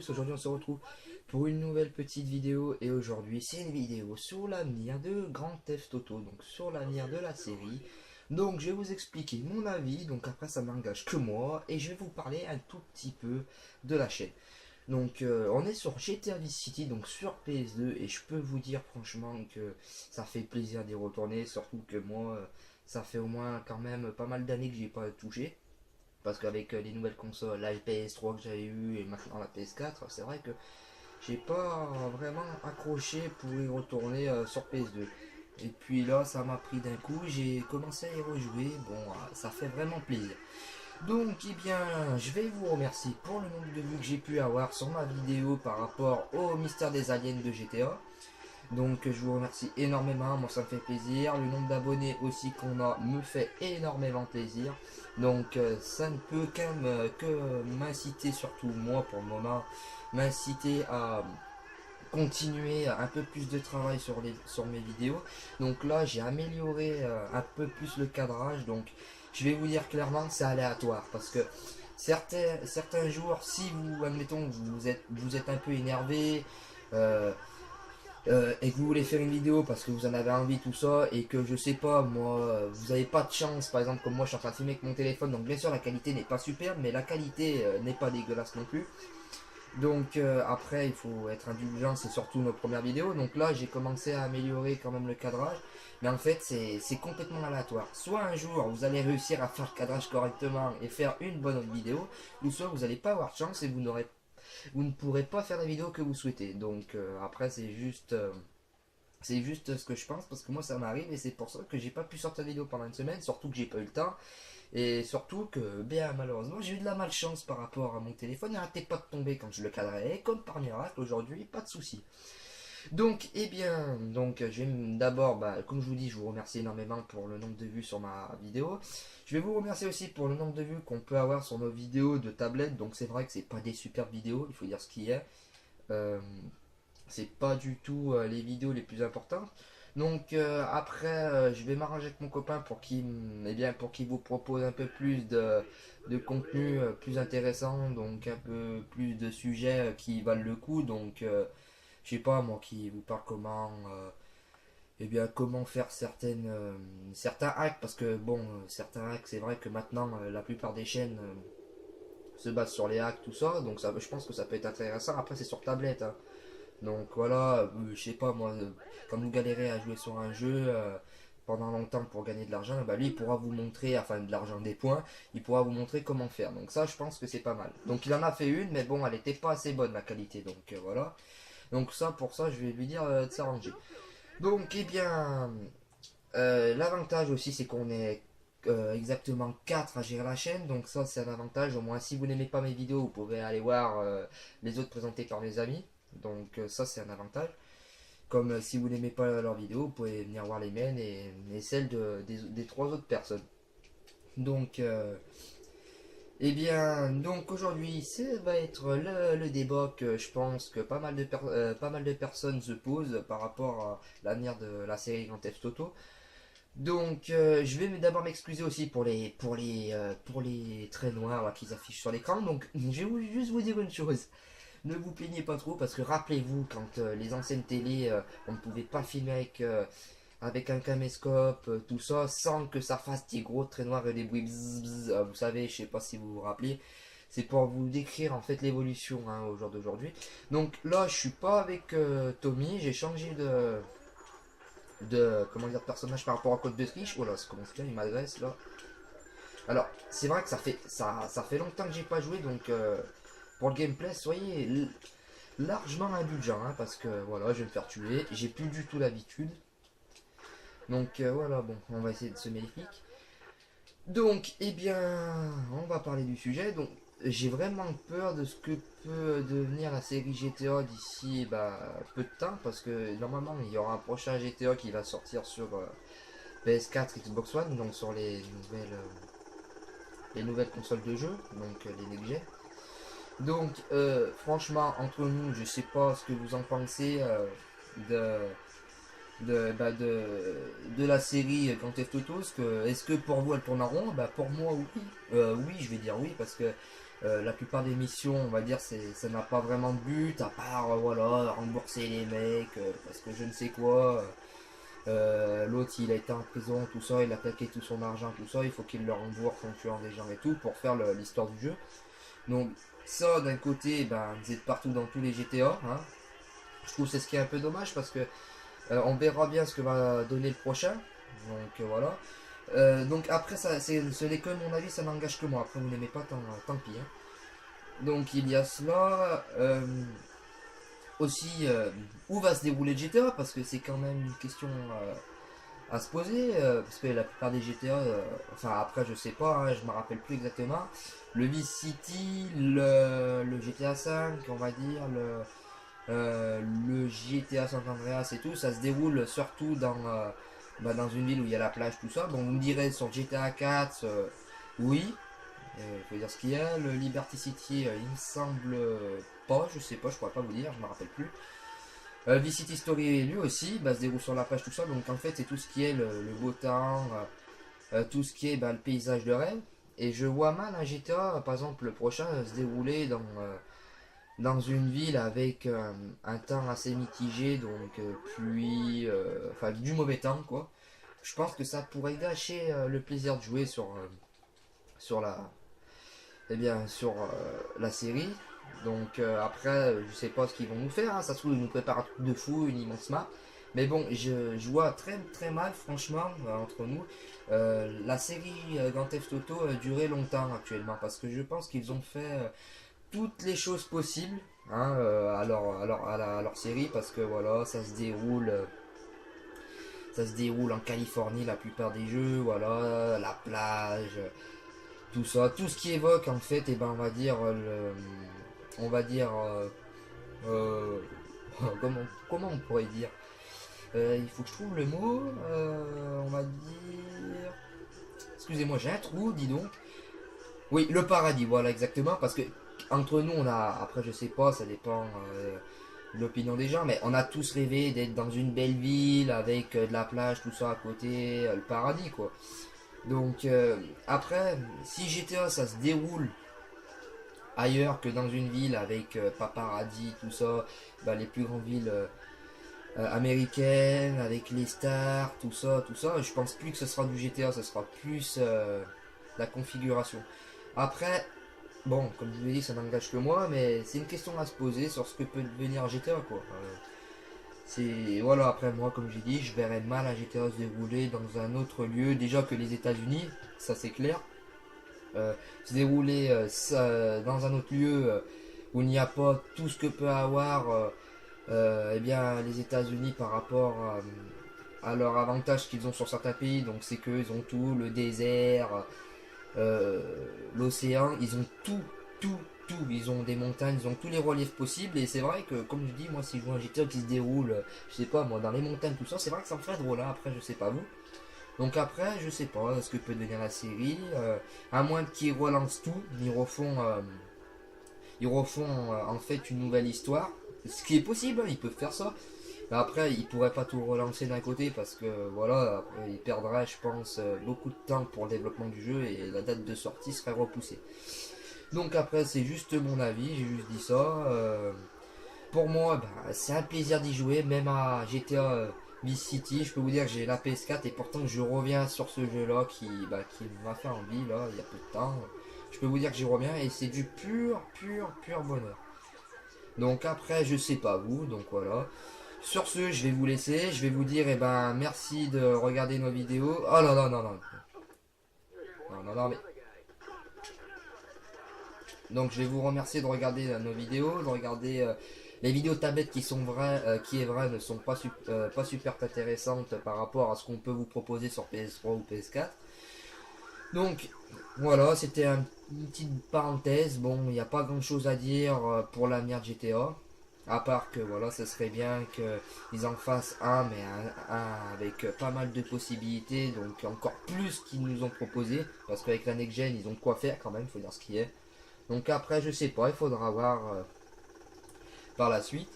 tous, aujourd'hui on se retrouve pour une nouvelle petite vidéo et aujourd'hui c'est une vidéo sur l'avenir de Grand Theft Auto, donc sur l'avenir de la série. Donc je vais vous expliquer mon avis, donc après ça n'engage que moi et je vais vous parler un tout petit peu de la chaîne. Donc on est sur GTA Vice City, donc sur PS2 et je peux vous dire franchement que ça fait plaisir d'y retourner, surtout que moi ça fait au moins quand même pas mal d'années que j'ai pas touché. Parce qu'avec les nouvelles consoles, la PS3 que j'avais eu et maintenant la PS4, c'est vrai que j'ai pas vraiment accroché pour y retourner sur PS2. Et puis là, ça m'a pris d'un coup, j'ai commencé à y rejouer. Bon, ça fait vraiment plaisir. Donc, eh bien, je vais vous remercier pour le nombre de vues que j'ai pu avoir sur ma vidéo par rapport au mystère des aliens de GTA. Donc je vous remercie énormément, moi ça me fait plaisir. Le nombre d'abonnés aussi qu'on a me fait énormément plaisir. Donc ça ne peut que m'inciter, surtout moi pour le moment, m'inciter à continuer un peu plus de travail sur mes vidéos. Donc là j'ai amélioré un peu plus le cadrage. Donc je vais vous dire clairement c'est aléatoire parce que certains jours, si vous, admettons, vous êtes un peu énervé, euh, et que vous voulez faire une vidéo parce que vous en avez envie, tout ça, et que je sais pas, moi, vous n'avez pas de chance, par exemple, comme moi je suis en train de filmer avec mon téléphone, donc bien sûr la qualité n'est pas superbe, mais la qualité n'est pas dégueulasse non plus. Donc après, il faut être indulgent, c'est surtout nos premières vidéos. Donc là, j'ai commencé à améliorer quand même le cadrage, mais en fait, c'est complètement aléatoire. Soit un jour, vous allez réussir à faire le cadrage correctement et faire une bonne vidéo, ou soit vous n'allez pas avoir de chance et vous ne pourrez pas faire la vidéo que vous souhaitez. Donc après, c'est juste ce que je pense parce que moi ça m'arrive et c'est pour ça que j'ai pas pu sortir de vidéo pendant une semaine, surtout que j'ai pas eu le temps et surtout que bien malheureusement j'ai eu de la malchance par rapport à mon téléphone, il n'arrêtait pas de tomber quand je le cadrais et comme par miracle aujourd'hui pas de souci. Donc eh bien je vais d'abord comme je vous dis je vous remercie énormément pour le nombre de vues sur ma vidéo. Je vais vous remercier aussi pour le nombre de vues qu'on peut avoir sur nos vidéos de tablette, donc c'est vrai que c'est pas des super vidéos, il faut dire ce qu'il y a. Euh, c'est pas du tout les vidéos les plus importantes. Donc après, je vais m'arranger avec mon copain pour qu'il vous propose un peu plus de contenu plus intéressant, donc un peu plus de sujets qui valent le coup. Donc je sais pas moi qui vous parle comment faire certains hacks parce que bon certains hacks c'est vrai que maintenant la plupart des chaînes se basent sur les hacks tout ça, donc ça je pense que ça peut être intéressant. Après c'est sur tablette, hein. Donc voilà, je sais pas moi, quand vous galérez à jouer sur un jeu pendant longtemps pour gagner de l'argent, bah lui il pourra vous montrer, enfin de l'argent des points, il pourra vous montrer comment faire. Donc ça je pense que c'est pas mal. Donc il en a fait une, mais bon elle était pas assez bonne la qualité, donc voilà. Donc ça pour ça je vais lui dire de s'arranger. Donc eh bien, l'avantage aussi c'est qu'on est exactement 4 à gérer la chaîne, donc ça c'est un avantage. Au moins si vous n'aimez pas mes vidéos, vous pouvez aller voir les autres présentés par mes amis. Donc ça c'est un avantage. Comme si vous n'aimez pas leurs vidéos, vous pouvez venir voir les miennes et celles des trois autres personnes. Donc, donc aujourd'hui, ça va être le débat que je pense que pas mal de personnes se posent par rapport à l'avenir de la série Grand Theft Auto. Donc, je vais d'abord m'excuser aussi pour les traits noirs là, qu'ils affichent sur l'écran. Donc, je vais juste vous dire une chose. Ne vous plaignez pas trop parce que rappelez-vous quand les anciennes télés on ne pouvait pas filmer avec un caméscope, tout ça, sans que ça fasse des gros traits noirs et des bruits bzz, bzz, vous savez, je sais pas si vous vous rappelez. C'est pour vous décrire en fait l'évolution hein, au jour d'aujourd'hui. Donc là je suis pas avec Tommy, j'ai changé comment dire de personnage par rapport à Code de Triche. Oh là, ça commence bien, il m'agresse là. Alors, c'est vrai que ça fait longtemps que j'ai pas joué, donc pour le gameplay, soyez largement indulgent, hein, parce que voilà, je vais me faire tuer, j'ai plus du tout l'habitude. Donc voilà, bon, on va essayer de se méfier. Donc, eh bien, on va parler du sujet. Donc, j'ai vraiment peur de ce que peut devenir la série GTA d'ici peu de temps, parce que normalement, il y aura un prochain GTA qui va sortir sur PS4, Xbox One, donc sur les nouvelles consoles de jeu, donc les next-gen. Donc, franchement, entre nous, je sais pas ce que vous en pensez de, de la série Grand Theft Auto. Est-ce que pour vous elle tourne en rond? Bah, pour moi, oui. Oui, je vais dire oui, parce que La plupart des missions, on va dire, ça n'a pas vraiment de but, à part, voilà, rembourser les mecs, parce que je ne sais quoi. L'autre, il a été en prison, tout ça, il a claqué tout son argent, tout ça, il faut qu'il le rembourse en tuant des gens et tout, pour faire l'histoire du jeu. Donc, ça, d'un côté, ben, vous êtes partout dans tous les GTA, hein. Je trouve que c'est ce qui est un peu dommage, parce que on verra bien ce que va donner le prochain. Donc, voilà. Donc après, ce n'est que mon avis, ça n'engage que moi. Après, vous n'aimez pas, tant pis, hein. Donc il y a cela. Aussi, où va se dérouler le GTA? Parce que c'est quand même une question à se poser. Parce que la plupart des GTA, enfin après, je sais pas, hein, je me rappelle plus exactement. Le Vice City, le GTA 5, on va dire, le GTA San Andreas et tout, ça se déroule surtout dans une ville où il y a la plage, tout ça. Donc vous me direz sur GTA 4, oui, il faut dire ce qu'il y a. Le Liberty City, il me semble pas, je sais pas, je pourrais pas vous dire, je me rappelle plus. Vice City Story lui aussi, bah, se déroule sur la plage, tout ça. Donc en fait, c'est tout ce qui est le beau temps, tout ce qui est bah, le paysage de rêve. Et je vois mal un GTA, par exemple, le prochain, se dérouler dans une ville avec un temps assez mitigé, donc pluie, enfin du mauvais temps, quoi. Je pense que ça pourrait gâcher le plaisir de jouer sur la série. Donc après, je sais pas ce qu'ils vont nous faire, hein. Ça se trouve, ils nous préparent un truc de fou, une immense map. Mais bon, je vois très très mal, franchement, entre nous, la série Grand Theft Auto durer longtemps actuellement. Parce que je pense qu'ils ont fait toutes les choses possibles, hein, à leur série. Parce que voilà, ça se déroule en Californie la plupart des jeux. Voilà, la plage, tout ça, tout ce qui évoque en fait, et ben on va dire, euh, comment on pourrait dire, il faut que je trouve le mot, on va dire, excusez-moi, j'ai un trou, dis donc. Oui, le paradis, voilà exactement, parce que entre nous, on a, après je sais pas, ça dépend de l'opinion des gens, mais on a tous rêvé d'être dans une belle ville avec de la plage, tout ça à côté, le paradis quoi. Donc après, si GTA ça se déroule ailleurs que dans une ville avec paparazzi, tout ça, bah, les plus grandes villes américaines, avec les stars, tout ça, je pense plus que ce sera du GTA, ce sera plus la configuration. Après, bon, comme je vous l'ai dit, ça n'engage que moi, mais c'est une question à se poser sur ce que peut devenir GTA, quoi. C'est voilà, après moi, comme j'ai dit, je verrais mal un GTA se dérouler dans un autre lieu, déjà que les États-Unis, ça c'est clair. Se dérouler dans un autre lieu où il n'y a pas tout ce que peut avoir eh bien, les États-Unis par rapport à leur avantage qu'ils ont sur certains pays. Donc c'est qu'ils ont tout, le désert, euh, l'océan, ils ont tout. Ils ont des montagnes, ils ont tous les reliefs possibles. Et c'est vrai que, comme je dis, moi, si je vois un GTA qui se déroule, je sais pas, moi, dans les montagnes, tout ça, c'est vrai que ça me ferait drôle. Hein. Après, je sais pas vous. Donc après, je sais pas ce que peut devenir la série. À moins qu'ils relancent tout, ils refont en fait une nouvelle histoire. Ce qui est possible, hein, ils peuvent faire ça. Mais après, ils pourraient pas tout relancer d'un côté parce que voilà, après, ils perdraient, je pense, beaucoup de temps pour le développement du jeu et la date de sortie serait repoussée. Donc après, c'est juste mon avis, j'ai juste dit ça. Pour moi, bah, c'est un plaisir d'y jouer, même à GTA Vice City. Je peux vous dire que j'ai la PS4 et pourtant je reviens sur ce jeu-là qui m'a fait envie là, il y a peu de temps. Je peux vous dire que j'y reviens et c'est du pur bonheur. Donc après, je sais pas vous, donc voilà. Sur ce, je vais vous laisser. Je vais vous dire, eh ben, merci de regarder nos vidéos. Oh là là, non, non. Non, non, non, mais. Donc je vais vous remercier de regarder nos vidéos, de regarder les vidéos tablettes qui est vrai, ne sont pas super intéressantes par rapport à ce qu'on peut vous proposer sur PS3 ou PS4. Donc voilà, c'était une petite parenthèse. Bon, il n'y a pas grand chose à dire pour l'avenir de GTA. À part que voilà, ce serait bien qu'ils en fassent un, mais un avec pas mal de possibilités, donc encore plus qu'ils nous ont proposé, parce qu'avec la next gen, ils ont de quoi faire quand même, il faut dire ce qui est. Donc après, je sais pas, il faudra voir par la suite.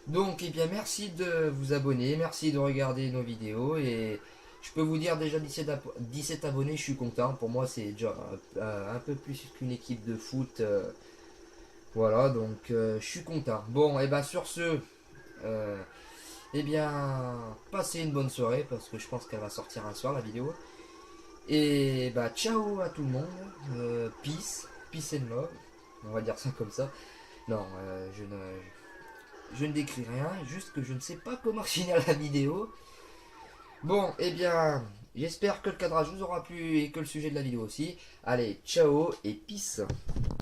Donc, eh bien, merci de vous abonner, merci de regarder nos vidéos et Je peux vous dire déjà 17 abonnés, je suis content. Pour moi, c'est déjà un peu plus qu'une équipe de foot. Voilà, donc je suis content. Bon, et ben sur ce, eh bien, passez une bonne soirée parce que je pense qu'elle va sortir un soir la vidéo. Et bah ciao à tout le monde. Peace and love. On va dire ça comme ça. Non, je ne décris rien, juste que je ne sais pas comment finir la vidéo. Bon, eh bien, j'espère que le cadrage vous aura plu et que le sujet de la vidéo aussi. Allez, ciao et peace.